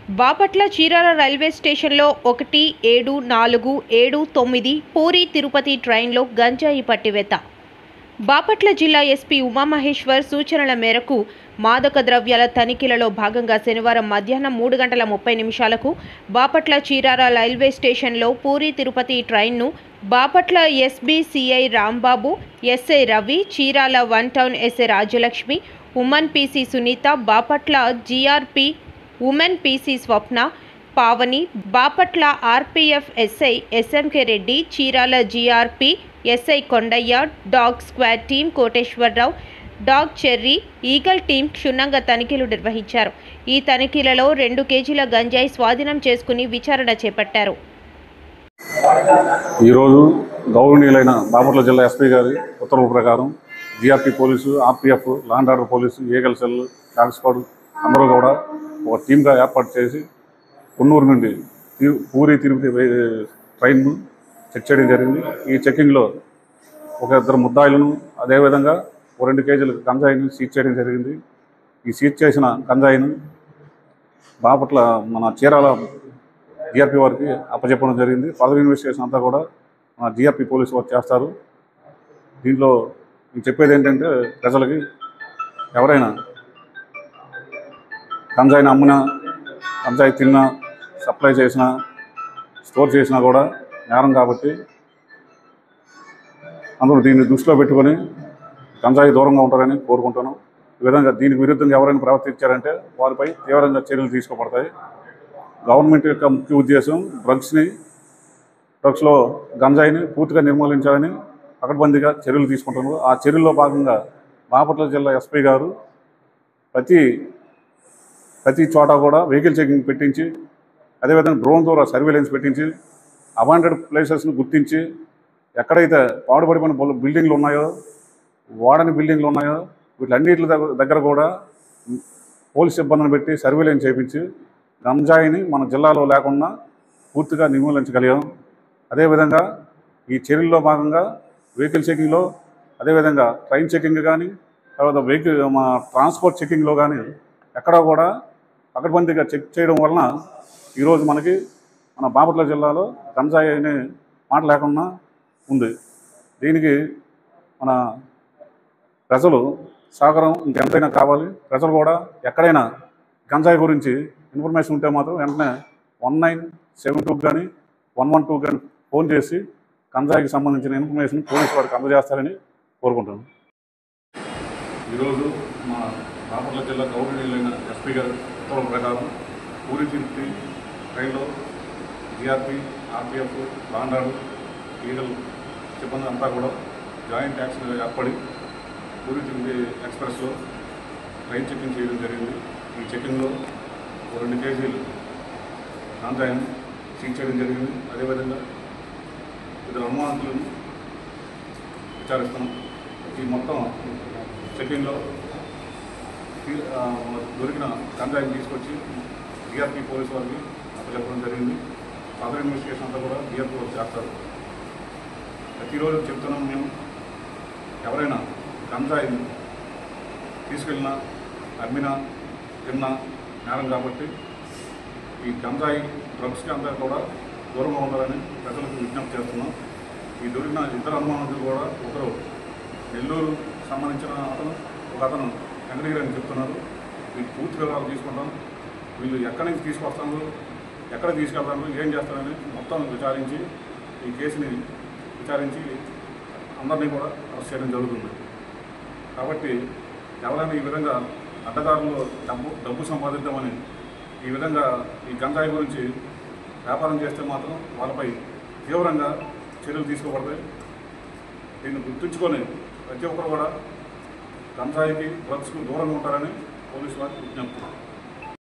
Bapatla Chirala railway స్టేషన్లో 1, 7, 4, 7, 9 పూరీ తిరుపతి ట్రైన్లో గంజాయి పట్టివేత. బాపట్ల జిల్లా ఎస్పీ ఉమామహేశ్వర్ సూచనల మేరకు మాదక ద్రవ్యాల తనిఖీలలో భాగంగా శనివారం మధ్యాహ్నం 3:30 బాపట్ల చీరాల రైల్వే స్టేషన్లో పూరీ తిరుపతి ట్రైన్ను Bapatla SB CI Rambabu, SI Ravi, Chirala 1 town SI Rajalakshmi, women PC Sunitha, Bapatla GRP women PC Swapna, Pavani, Bapatla RPF SI SMK Reddy, Chirala GRP SI Kondaiah, dog squad team Koteswararao, dog Cherry, eagle team క్షుణ్ణంగా తనిఖీలు నిర్వహించారు. ఈ తనిఖీలలో 2 కేజీల గంజాయి స్వాధీనం చేసుకుని విచారణ చేపట్టారు. ఈరోజు గౌరవనీయులైన బాపట్ల జిల్లా ఎస్పీ గారి ఉత్తర్వుల ప్రకారం GRP police, RPF, law and order police, eagle cell, dog squad అందరూ కూడా ఒక టీమ్గా ఏర్పాటు చేసి కొన్నూరు నుండి పూరీ తిరుపతి ట్రైన్ను చెక్ చేయడం జరిగింది. ఈ చెక్కింగ్లో ఒక 2 ముద్దాయిలను, అదేవిధంగా 2 కేజీల గంజాయిని సీజ్ చేయడం జరిగింది. ఈ సీజ్ చేసిన గంజాయిని బాపట్ల మన చీరాల జీఆర్పీ వారికి అప్పచెప్పడం జరిగింది. ఫర్దర్ ఇన్వెస్టిగేషన్ అంతా కూడా మన జీఆర్పీ పోలీసు వారు చేస్తారు. దీంట్లో నేను చెప్పేది ఏంటంటే, ప్రజలకి ఎవరైనా గంజాయిని అమ్మినా, గంజాయి తిన్నా, సప్లై చేసినా, స్టోర్ చేసినా కూడా నేరం కాబట్టి అందరూ దీన్ని దృష్టిలో పెట్టుకొని గంజాయి దూరంగా ఉంటారని కోరుకుంటున్నాం. ఈ విధంగా దీనికి విరుద్ధంగా ఎవరైనా ప్రవర్తించారంటే వారిపై తీవ్రంగా చర్యలు తీసుకోబడతాయి. గవర్నమెంట్ యొక్క ముఖ్య ఉద్దేశం డ్రగ్స్లో గంజాయిని పూర్తిగా నిర్మూలించాలని పకడ్బందీగా చర్యలు తీసుకుంటున్నారు. ఆ చర్యల్లో భాగంగా బాపట్ల జిల్లా ఎస్పీ గారు ప్రతి చోట కూడా వెహికల్ చెకింగ్ పెట్టించి, అదేవిధంగా డ్రోన్ ద్వారా సర్వేలెన్స్ పెట్టించి, అవాంటెడ్ ప్లేసెస్ను గుర్తించి, ఎక్కడైతే పాడుపడిపోయిన బిల్డింగ్లు ఉన్నాయో, వాడని బిల్డింగ్లు ఉన్నాయో, వీటన్నిటి దగ్గర కూడా పోలీస్ సిబ్బందిని పెట్టి సర్వేలెన్స్ చేయించి గంజాయిని మన జిల్లాలో లేకుండా పూర్తిగా నిర్మూలించగలిగాం. అదేవిధంగా ఈ చర్యల్లో భాగంగా వెహికల్ చెకింగ్లో, అదేవిధంగా ట్రైన్ చెకింగ్ కానీ, తర్వాత మన ట్రాన్స్పోర్ట్ చెకింగ్లో కానీ ఎక్కడా కూడా పకడ్బందీగా చెక్ చేయడం వలన ఈరోజు మనకి మన బాపట్ల జిల్లాలో గంజాయి అనే మాట లేకుండా ఉంది. దీనికి మన ప్రజలు సహకారం ఇంకెంతైనా కావాలి. ప్రజలు కూడా ఎక్కడైనా గంజాయి గురించి ఇన్ఫర్మేషన్ ఉంటే మాత్రం వెంటనే 1972 కానీ 112 కానీ ఫోన్ చేసి గంజాయికి సంబంధించిన ఇన్ఫర్మేషన్ పోలీసు వారికి అందజేస్తారని కోరుకుంటున్నాను. ఈరోజు మా బాపట్ల జిల్లా గౌరవనీయులైన ఎస్పీ గారి ఉత్తర్వుల ప్రకారం పూరీ తిరుపతి ట్రైన్లో GRP, RPF, law and order, eagle సిబ్బంది అంతా కూడా జాయింట్ యాక్షన్గా ఏర్పడి పూరీ తిరుపతి ఎక్స్ప్రెస్లో ట్రైన్ చెకింగ్ చేయడం జరిగింది. ఈ చెకింగ్లో 2 కేజీలు గంజాయిని సీజ్ చేయడం జరిగింది. అదేవిధంగా 2 అనుమానితులను విచారిస్తున్నాం. ఈ మొత్తం చెకింగ్లో దొరికిన గంజాయిని తీసుకొచ్చి జీఆర్పీ పోలీసు వారికి అప్పచెప్పడం జరిగింది. ఫర్దర్ ఇన్వెస్టిగేషన్ అంతా కూడా జీఆర్పీ వారు చేస్తారు. ప్రతిరోజు చెప్తున్నాం మేము, ఎవరైనా గంజాయిని తీసుకెళ్ళినా, అమ్మినా, తిన్నా నేరం కాబట్టి ఈ గంజాయి డ్రగ్స్కి అంతా కూడా దూరంగా ఉండాలని ప్రజలకు విజ్ఞప్తి చేస్తున్నాం. ఈ దొరికిన ఇతర అనుమానితులు కూడా ఒకరు నెల్లూరు సంబంధించిన ఒక అతను వెంకటగిరి అని చెప్తున్నారు. వీళ్ళు పూర్తి వివరాలు తీసుకుంటాం. వీళ్ళు ఎక్కడి నుంచి తీసుకొస్తాను, ఎక్కడ తీసుకెళ్తాను, ఏం చేస్తారని మొత్తం విచారించి ఈ కేసుని విచారించి అందరినీ కూడా అరెస్ట్ చేయడం జరుగుతుంది. కాబట్టి ఎవరైనా ఈ విధంగా అడ్డదారుల్లో డబ్బు సంపాదిద్దామని ఈ విధంగా ఈ గంజాయి గురించి వ్యాపారం చేస్తే మాత్రం వాళ్ళపై తీవ్రంగా చర్యలు తీసుకోబడతాయి. దీన్ని గుర్తుంచుకొని ప్రతి ఒక్కరు కూడా గంజాయికి, డ్రగ్స్కు దూరంగా ఉంటారని పోలీసు వారికి విజ్ఞప్తి.